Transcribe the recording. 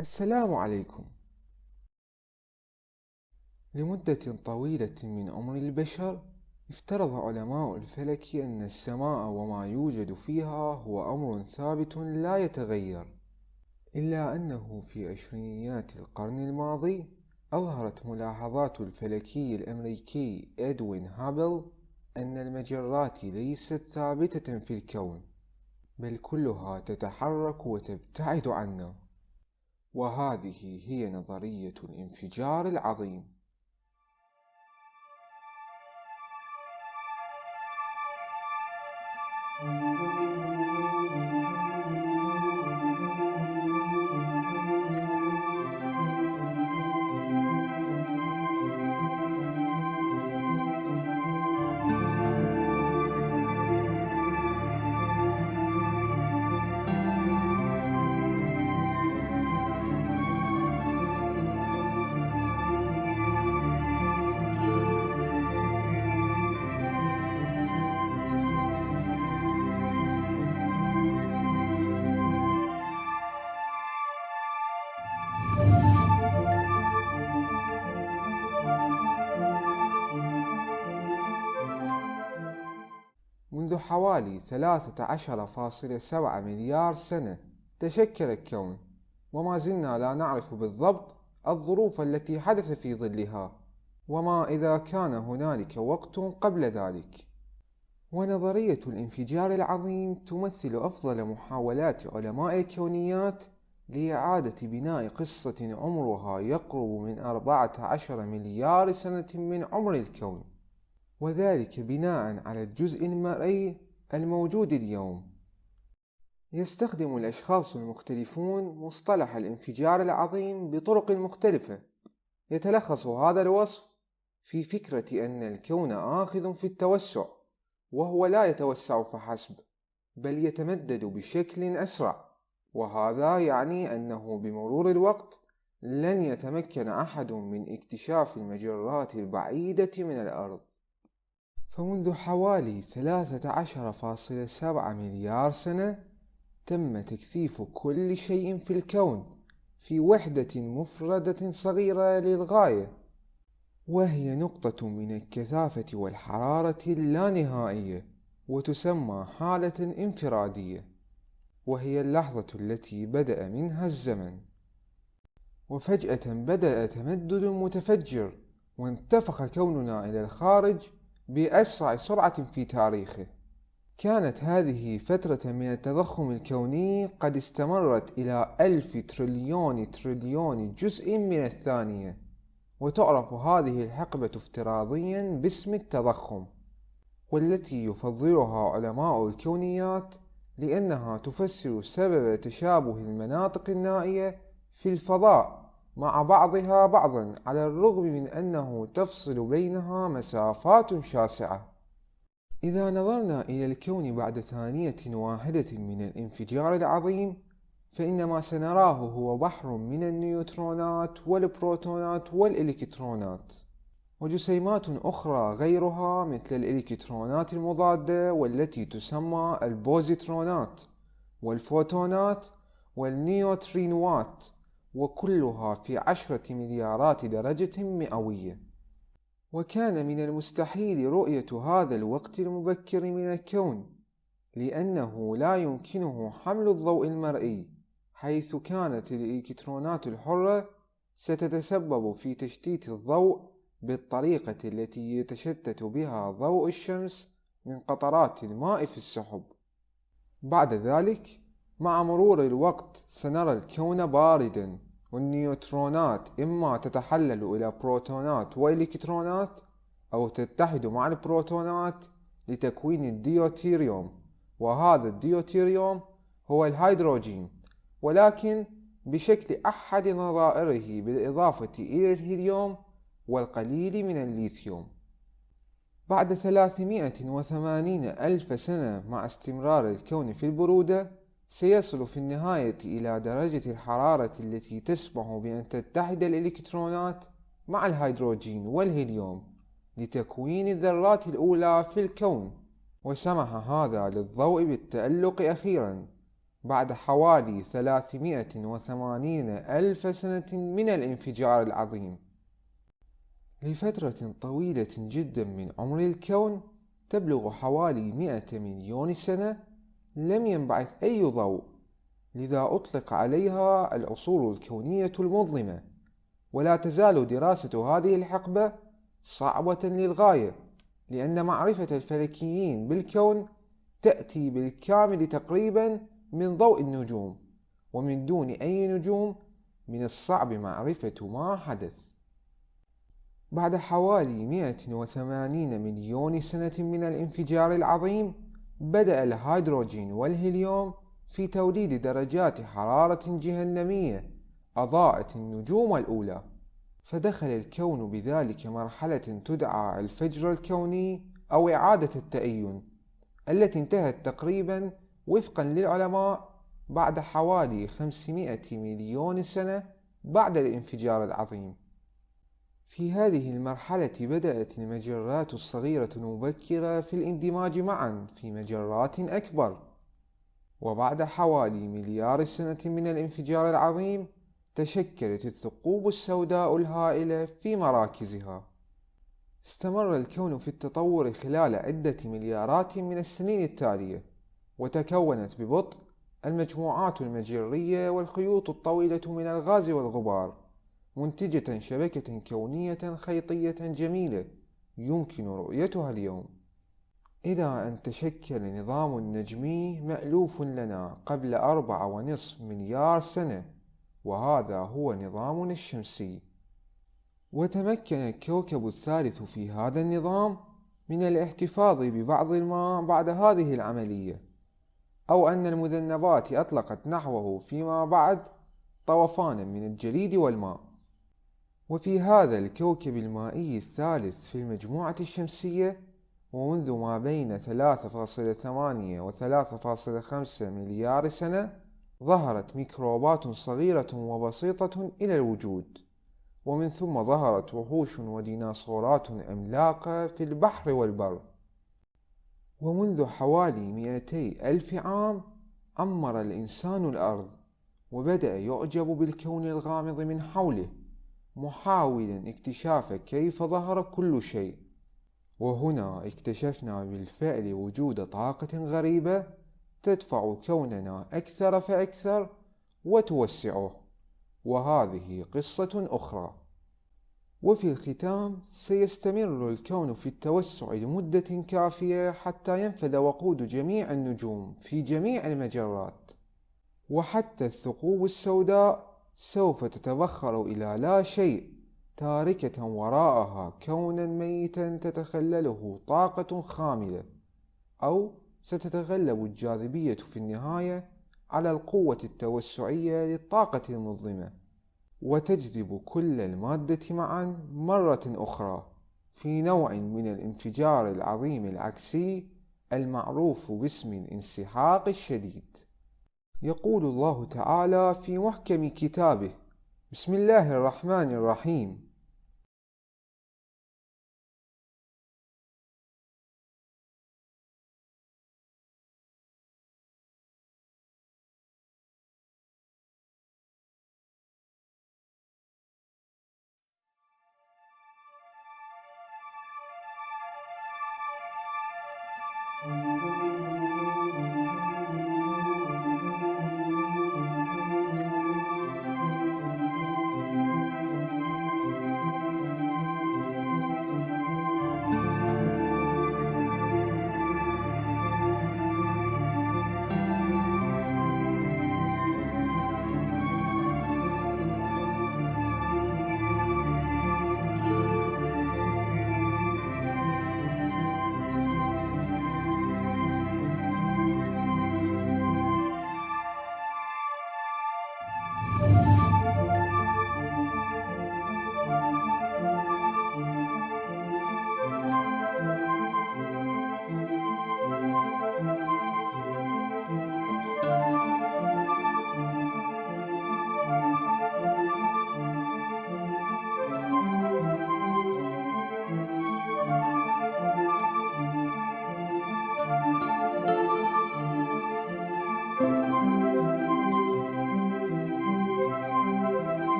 السلام عليكم. لمدة طويلة من عمر البشر، افترض علماء الفلك أن السماء وما يوجد فيها هو أمر ثابت لا يتغير. إلا أنه في عشرينيات القرن الماضي أظهرت ملاحظات الفلكي الأمريكي إدوين هابل أن المجرات ليست ثابتة في الكون، بل كلها تتحرك وتبتعد عنا، وهذه هي نظرية الانفجار العظيم. منذ حوالي 13.7 مليار سنة تشكل الكون، وما زلنا لا نعرف بالضبط الظروف التي حدث في ظلها، وما إذا كان هنالك وقت قبل ذلك. ونظرية الانفجار العظيم تمثل أفضل محاولات علماء الكونيات لإعادة بناء قصة عمرها يقرب من 14 مليار سنة من عمر الكون، وذلك بناء على الجزء المرئي الموجود اليوم. يستخدم الأشخاص المختلفون مصطلح الانفجار العظيم بطرق مختلفة. يتلخص هذا الوصف في فكرة أن الكون آخذ في التوسع، وهو لا يتوسع فحسب، بل يتمدد بشكل أسرع، وهذا يعني أنه بمرور الوقت لن يتمكن أحد من اكتشاف المجرات البعيدة من الأرض. فمنذ حوالي 13.7 مليار سنة تم تكثيف كل شيء في الكون في وحدة مفردة صغيرة للغاية، وهي نقطة من الكثافة والحرارة اللانهائية، وتسمى حالة انفرادية، وهي اللحظة التي بدأ منها الزمن. وفجأة بدأ تمدد متفجر، وانتفخ كوننا إلى الخارج بأسرع سرعة في تاريخه. كانت هذه فترة من التضخم الكوني قد استمرت إلى 1000 تريليون جزء من الثانية، وتعرف هذه الحقبة افتراضيا باسم التضخم، والتي يفضلها علماء الكونيات لأنها تفسر سبب تشابه المناطق النائية في الفضاء مع بعضها بعضا، على الرغم من أنه تفصل بينها مسافات شاسعة. إذا نظرنا إلى الكون بعد ثانية واحدة من الانفجار العظيم، فإن ما سنراه هو بحر من النيوترونات والبروتونات والإلكترونات، وجسيمات أخرى غيرها مثل الإلكترونات المضادة والتي تسمى البوزيترونات والفوتونات والنيوترينوات، وكلها في 10 مليارات درجة مئوية. وكان من المستحيل رؤية هذا الوقت المبكر من الكون، لأنه لا يمكنه حمل الضوء المرئي، حيث كانت الإلكترونات الحرة ستتسبب في تشتيت الضوء بالطريقة التي يتشتت بها ضوء الشمس من قطرات الماء في السحب. بعد ذلك، مع مرور الوقت سنرى الكون باردا، والنيوترونات إما تتحلل إلى بروتونات وإلكترونات، أو تتحد مع البروتونات لتكوين الديوتيريوم، وهذا الديوتيريوم هو الهيدروجين، ولكن بشكل أحد نظائره، بالإضافة إلى الهيليوم والقليل من الليثيوم. بعد 380 ألف سنة مع استمرار الكون في البرودة، سيصل في النهاية إلى درجة الحرارة التي تسمح بأن تتحد الإلكترونات مع الهيدروجين والهيليوم لتكوين الذرات الأولى في الكون، وسمح هذا للضوء بالتألق أخيرا، بعد حوالي 380 ألف سنة من الانفجار العظيم. لفترة طويلة جدا من عمر الكون تبلغ حوالي 100 مليون سنة لم ينبعث أي ضوء، لذا أطلق عليها العصور الكونية المظلمة. ولا تزال دراسة هذه الحقبة صعبة للغاية، لأن معرفة الفلكيين بالكون تأتي بالكامل تقريبا من ضوء النجوم، ومن دون أي نجوم من الصعب معرفة ما حدث. بعد حوالي 180 مليون سنة من الانفجار العظيم، بدأ الهيدروجين والهيليوم في توليد درجات حرارة جهنمية أضاءت النجوم الأولى، فدخل الكون بذلك مرحلة تدعى الفجر الكوني أو إعادة التأين، التي انتهت تقريبا وفقا للعلماء بعد حوالي 500 مليون سنة بعد الانفجار العظيم. في هذه المرحلة بدأت المجرات الصغيرة المبكرة في الاندماج معا في مجرات أكبر، وبعد حوالي مليار سنة من الانفجار العظيم تشكلت الثقوب السوداء الهائلة في مراكزها. استمر الكون في التطور خلال عدة مليارات من السنين التالية، وتكونت ببطء المجموعات المجرية والخيوط الطويلة من الغاز والغبار، منتجة شبكة كونية خيطية جميلة يمكن رؤيتها اليوم، إلى أن تشكل نظام نجمي مألوف لنا قبل 4.5 مليار سنة، وهذا هو نظامنا الشمسي. وتمكن الكوكب الثالث في هذا النظام من الاحتفاظ ببعض الماء بعد هذه العملية، أو أن المذنبات أطلقت نحوه فيما بعد طوفانا من الجليد والماء. وفي هذا الكوكب المائي الثالث في المجموعة الشمسية، ومنذ ما بين 3.8 و 3.5 مليار سنة، ظهرت ميكروبات صغيرة وبسيطة إلى الوجود، ومن ثم ظهرت وحوش وديناصورات عملاقة في البحر والبر. ومنذ حوالي 200 ألف عام عمر الإنسان الأرض، وبدأ يعجب بالكون الغامض من حوله، محاولا اكتشاف كيف ظهر كل شيء. وهنا اكتشفنا بالفعل وجود طاقة غريبة تدفع كوننا أكثر فأكثر وتوسعه، وهذه قصة أخرى. وفي الختام، سيستمر الكون في التوسع لمدة كافية حتى ينفذ وقود جميع النجوم في جميع المجرات، وحتى الثقوب السوداء سوف تتبخر إلى لا شيء، تاركة وراءها كونا ميتا تتخلله طاقة خاملة، أو ستتغلب الجاذبية في النهاية على القوة التوسعية للطاقة المظلمة، وتجذب كل المادة معا مرة أخرى في نوع من الانفجار العظيم العكسي المعروف باسم الانسحاق الشديد. يقول الله تعالى في محكم كتابه: بسم الله الرحمن الرحيم: